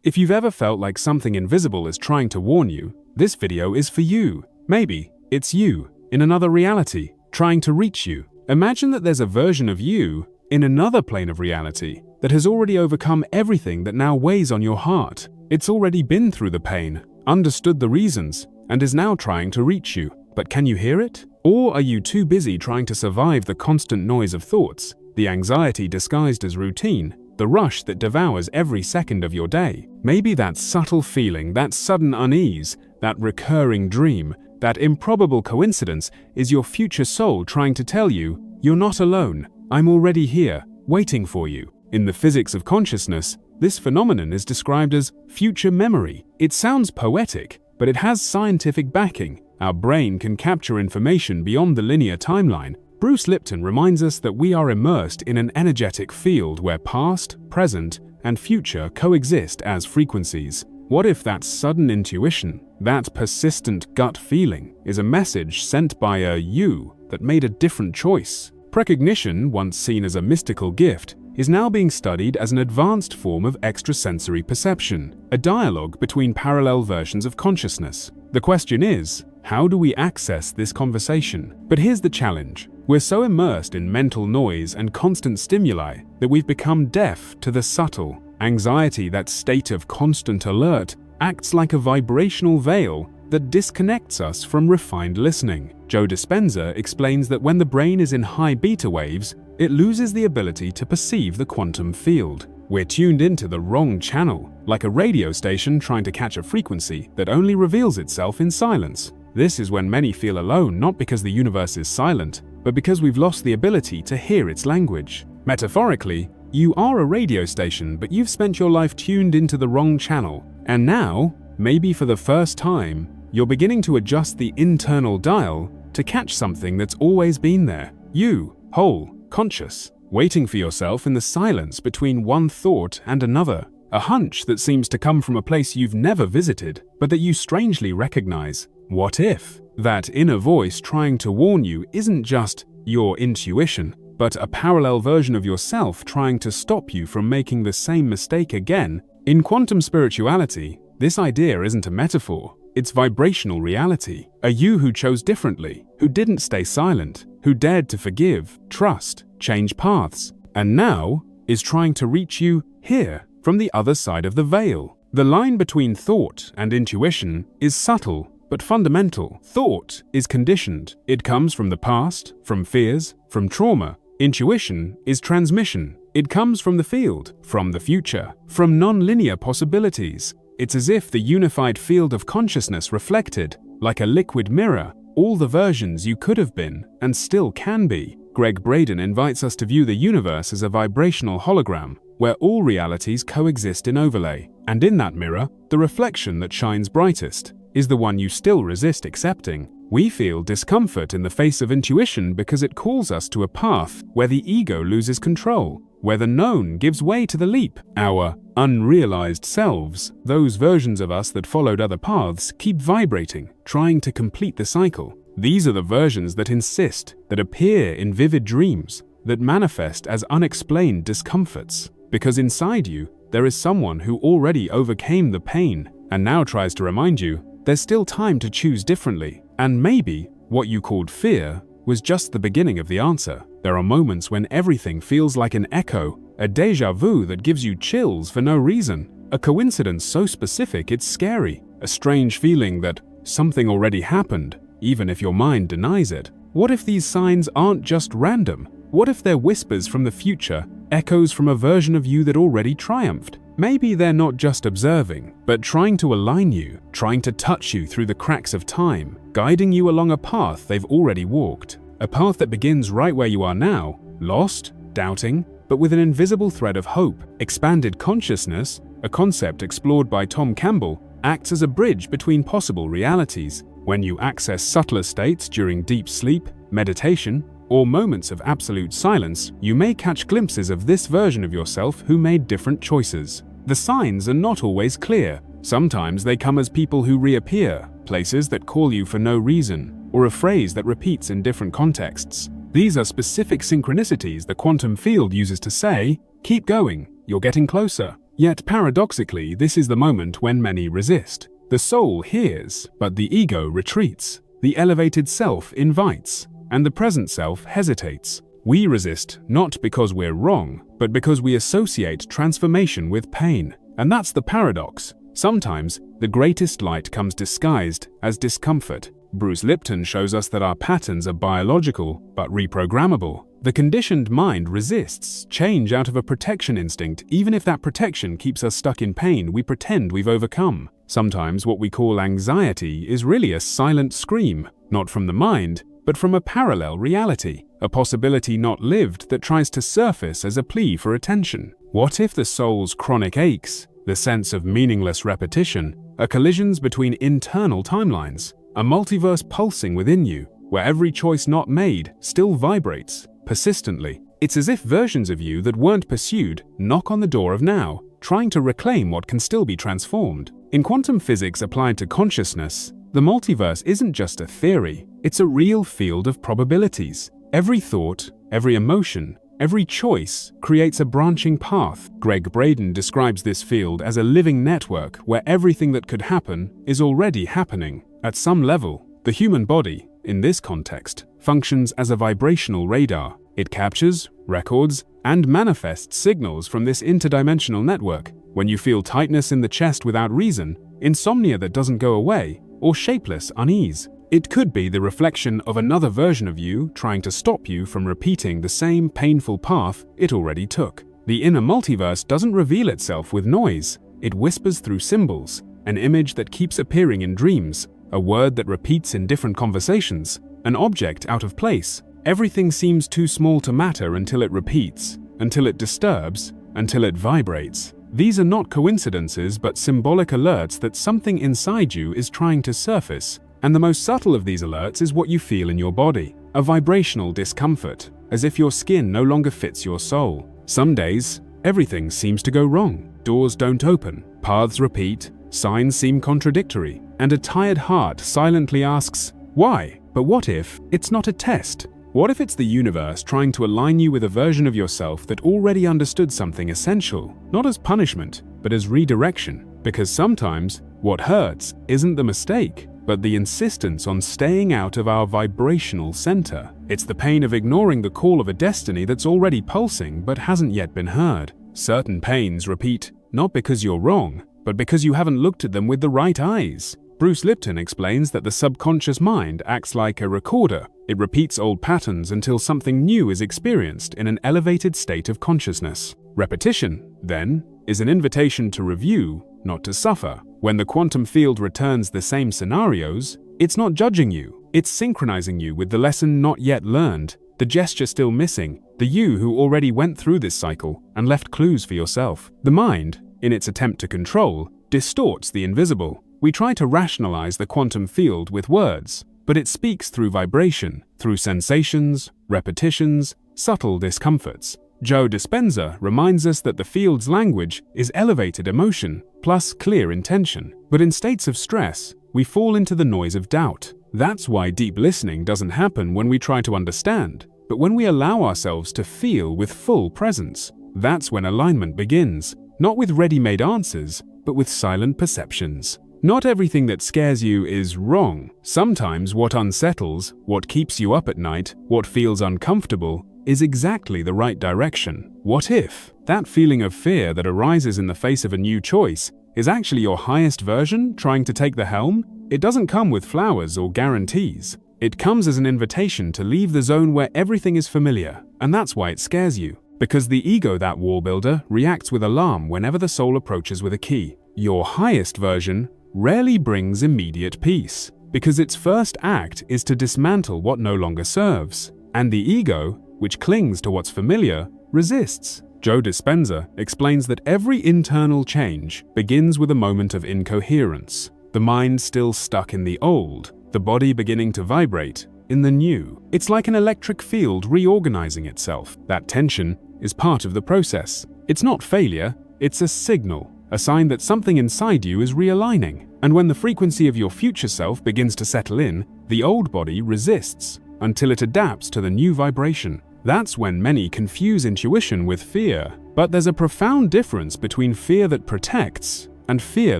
If you've ever felt like something invisible is trying to warn you, this video is for you. Maybe it's you, in another reality, trying to reach you. Imagine that there's a version of you, in another plane of reality, that has already overcome everything that now weighs on your heart. It's already been through the pain, understood the reasons, and is now trying to reach you. But can you hear it? Or are you too busy trying to survive the constant noise of thoughts, the anxiety disguised as routine, the rush that devours every second of your day? Maybe that subtle feeling, that sudden unease, that recurring dream, that improbable coincidence is your future soul trying to tell you, you're not alone, I'm already here, waiting for you. In the physics of consciousness, this phenomenon is described as future memory. It sounds poetic, but it has scientific backing. Our brain can capture information beyond the linear timeline. Bruce Lipton reminds us that we are immersed in an energetic field where past, present, and future coexist as frequencies. What if that sudden intuition, that persistent gut feeling, is a message sent by a you that made a different choice? Precognition, once seen as a mystical gift, is now being studied as an advanced form of extrasensory perception, a dialogue between parallel versions of consciousness. The question is, how do we access this conversation? But here's the challenge. We're so immersed in mental noise and constant stimuli that we've become deaf to the subtle. Anxiety, that state of constant alert, acts like a vibrational veil that disconnects us from refined listening. Joe Dispenza explains that when the brain is in high beta waves, it loses the ability to perceive the quantum field. We're tuned into the wrong channel, like a radio station trying to catch a frequency that only reveals itself in silence. This is when many feel alone, not because the universe is silent, but because we've lost the ability to hear its language. Metaphorically, you are a radio station, but you've spent your life tuned into the wrong channel. And now, maybe for the first time, you're beginning to adjust the internal dial to catch something that's always been there. You, whole, conscious, waiting for yourself in the silence between one thought and another. A hunch that seems to come from a place you've never visited, but that you strangely recognize. What if that inner voice trying to warn you isn't just your intuition, but a parallel version of yourself trying to stop you from making the same mistake again? In quantum spirituality, this idea isn't a metaphor, it's vibrational reality. A you who chose differently, who didn't stay silent, who dared to forgive, trust, change paths, and now is trying to reach you here, from the other side of the veil. The line between thought and intuition is subtle, but fundamental. Thought is conditioned. It comes from the past, from fears, from trauma. Intuition is transmission. It comes from the field, from the future, from non-linear possibilities. It's as if the unified field of consciousness reflected, like a liquid mirror, all the versions you could have been and still can be. Gregg Braden invites us to view the universe as a vibrational hologram, where all realities coexist in overlay. And in that mirror, the reflection that shines brightest is the one you still resist accepting. We feel discomfort in the face of intuition because it calls us to a path where the ego loses control, where the known gives way to the leap. Our unrealized selves, those versions of us that followed other paths, keep vibrating, trying to complete the cycle. These are the versions that insist, that appear in vivid dreams, that manifest as unexplained discomforts. Because inside you, there is someone who already overcame the pain and now tries to remind you there's still time to choose differently. And maybe what you called fear was just the beginning of the answer. There are moments when everything feels like an echo, a déjà vu that gives you chills for no reason, a coincidence so specific it's scary, a strange feeling that something already happened, even if your mind denies it. What if these signs aren't just random? What if they're whispers from the future, echoes from a version of you that already triumphed? Maybe they're not just observing, but trying to align you, trying to touch you through the cracks of time, guiding you along a path they've already walked. A path that begins right where you are now, lost, doubting, but with an invisible thread of hope. Expanded consciousness, a concept explored by Tom Campbell, acts as a bridge between possible realities. When you access subtler states during deep sleep, meditation, or moments of absolute silence, you may catch glimpses of this version of yourself who made different choices. The signs are not always clear. Sometimes they come as people who reappear, places that call you for no reason, or a phrase that repeats in different contexts. These are specific synchronicities the quantum field uses to say, "Keep going, you're getting closer." Yet paradoxically, this is the moment when many resist. The soul hears, but the ego retreats. The elevated self invites, and the present self hesitates. We resist not because we're wrong, but because we associate transformation with pain. And that's the paradox. Sometimes, the greatest light comes disguised as discomfort. Bruce Lipton shows us that our patterns are biological, but reprogrammable. The conditioned mind resists change out of a protection instinct. Even if that protection keeps us stuck in pain, we pretend we've overcome. Sometimes what we call anxiety is really a silent scream, not from the mind, but from a parallel reality, a possibility not lived that tries to surface as a plea for attention. What if the soul's chronic aches, the sense of meaningless repetition, are collisions between internal timelines, a multiverse pulsing within you, where every choice not made still vibrates, persistently? It's as if versions of you that weren't pursued knock on the door of now, trying to reclaim what can still be transformed. In quantum physics applied to consciousness, the multiverse isn't just a theory, it's a real field of probabilities. Every thought, every emotion, every choice creates a branching path. Greg Braden describes this field as a living network where everything that could happen is already happening. At some level, the human body, in this context, functions as a vibrational radar. It captures, records, and manifests signals from this interdimensional network. When you feel tightness in the chest without reason, insomnia that doesn't go away, or shapeless unease, it could be the reflection of another version of you trying to stop you from repeating the same painful path it already took. The inner multiverse doesn't reveal itself with noise. It whispers through symbols, an image that keeps appearing in dreams, a word that repeats in different conversations, an object out of place. Everything seems too small to matter until it repeats, until it disturbs, until it vibrates. These are not coincidences but symbolic alerts that something inside you is trying to surface. And the most subtle of these alerts is what you feel in your body, a vibrational discomfort, as if your skin no longer fits your soul. Some days, everything seems to go wrong. Doors don't open, paths repeat, signs seem contradictory, and a tired heart silently asks, why? But what if it's not a test? What if it's the universe trying to align you with a version of yourself that already understood something essential, not as punishment, but as redirection? Because sometimes, what hurts isn't the mistake, but the insistence on staying out of our vibrational center. It's the pain of ignoring the call of a destiny that's already pulsing but hasn't yet been heard. Certain pains repeat, not because you're wrong, but because you haven't looked at them with the right eyes. Bruce Lipton explains that the subconscious mind acts like a recorder. It repeats old patterns until something new is experienced in an elevated state of consciousness. Repetition, then, is an invitation to review, not to suffer. When the quantum field returns the same scenarios, it's not judging you, it's synchronizing you with the lesson not yet learned, the gesture still missing, the you who already went through this cycle and left clues for yourself. The mind, in its attempt to control, distorts the invisible. We try to rationalize the quantum field with words, but it speaks through vibration, through sensations, repetitions, subtle discomforts. Joe Dispenza reminds us that the field's language is elevated emotion plus clear intention. But in states of stress, we fall into the noise of doubt. That's why deep listening doesn't happen when we try to understand, but when we allow ourselves to feel with full presence. That's when alignment begins, not with ready-made answers, but with silent perceptions. Not everything that scares you is wrong. Sometimes what unsettles, what keeps you up at night, what feels uncomfortable, is exactly the right direction. What if that feeling of fear that arises in the face of a new choice is actually your highest version trying to take the helm? It doesn't come with flowers or guarantees. It comes as an invitation to leave the zone where everything is familiar, and that's why it scares you. Because the ego, that wall builder, reacts with alarm whenever the soul approaches with a key. Your highest version rarely brings immediate peace, because its first act is to dismantle what no longer serves. And the ego, which clings to what's familiar, resists. Joe Dispenza explains that every internal change begins with a moment of incoherence. The mind still stuck in the old, the body beginning to vibrate in the new. It's like an electric field reorganizing itself. That tension is part of the process. It's not failure, it's a signal, a sign that something inside you is realigning. And when the frequency of your future self begins to settle in, the old body resists until it adapts to the new vibration. That's when many confuse intuition with fear. But there's a profound difference between fear that protects and fear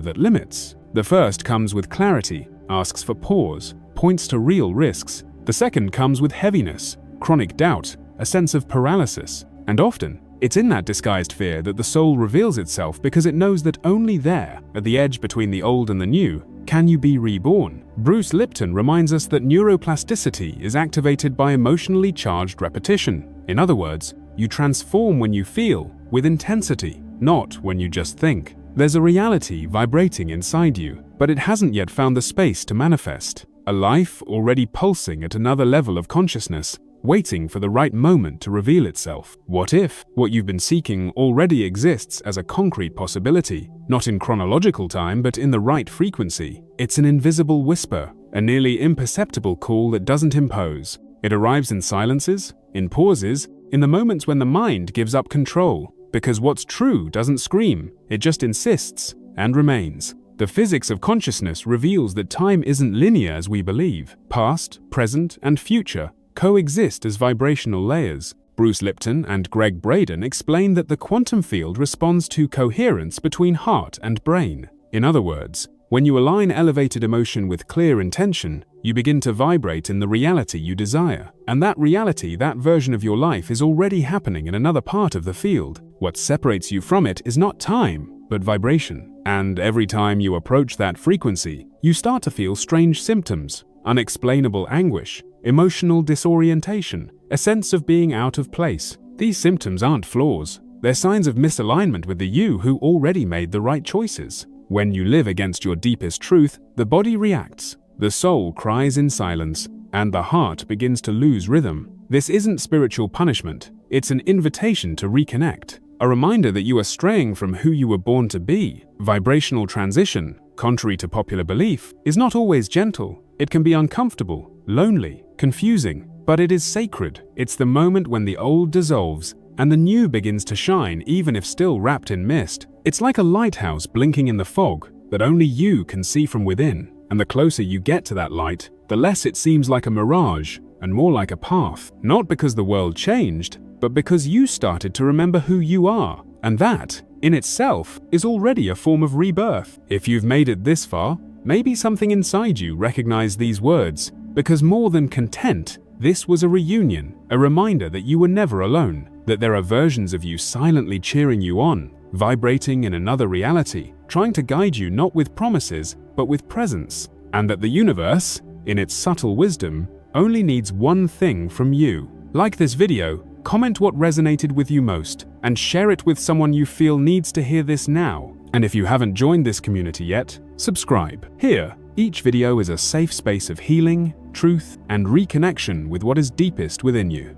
that limits. The first comes with clarity, asks for pause, points to real risks. The second comes with heaviness, chronic doubt, a sense of paralysis. And often, it's in that disguised fear that the soul reveals itself because it knows that only there, at the edge between the old and the new, can you be reborn. Bruce Lipton reminds us that neuroplasticity is activated by emotionally charged repetition. In other words, you transform when you feel, with intensity, not when you just think. There's a reality vibrating inside you, but it hasn't yet found the space to manifest. A life already pulsing at another level of consciousness, waiting for the right moment to reveal itself. What if what you've been seeking already exists as a concrete possibility, not in chronological time but in the right frequency? It's an invisible whisper, a nearly imperceptible call that doesn't impose. It arrives in silences, in pauses, in the moments when the mind gives up control, because what's true doesn't scream, it just insists and remains. The physics of consciousness reveals that time isn't linear as we believe. Past, present, and future coexist as vibrational layers. Bruce Lipton and Gregg Braden explain that the quantum field responds to coherence between heart and brain. In other words, when you align elevated emotion with clear intention, you begin to vibrate in the reality you desire. And that reality, that version of your life, is already happening in another part of the field. What separates you from it is not time, but vibration. And every time you approach that frequency, you start to feel strange symptoms, unexplainable anguish, emotional disorientation, a sense of being out of place. These symptoms aren't flaws. They're signs of misalignment with the you who already made the right choices. When you live against your deepest truth, the body reacts, the soul cries in silence, and the heart begins to lose rhythm. This isn't spiritual punishment. It's an invitation to reconnect, a reminder that you are straying from who you were born to be. Vibrational transition, contrary to popular belief, is not always gentle. It can be uncomfortable, lonely, confusing, but it is sacred. It's the moment when the old dissolves and the new begins to shine, even if still wrapped in mist. It's like a lighthouse blinking in the fog that only you can see from within. And the closer you get to that light, the less it seems like a mirage and more like a path. Not because the world changed, but because you started to remember who you are. And that, in itself, is already a form of rebirth. If you've made it this far, maybe something inside you recognized these words, because more than content, this was a reunion, a reminder that you were never alone, that there are versions of you silently cheering you on, vibrating in another reality, trying to guide you not with promises, but with presence, and that the universe, in its subtle wisdom, only needs one thing from you. Like this video, comment what resonated with you most, and share it with someone you feel needs to hear this now. And if you haven't joined this community yet, subscribe. Here, each video is a safe space of healing, truth, and reconnection with what is deepest within you.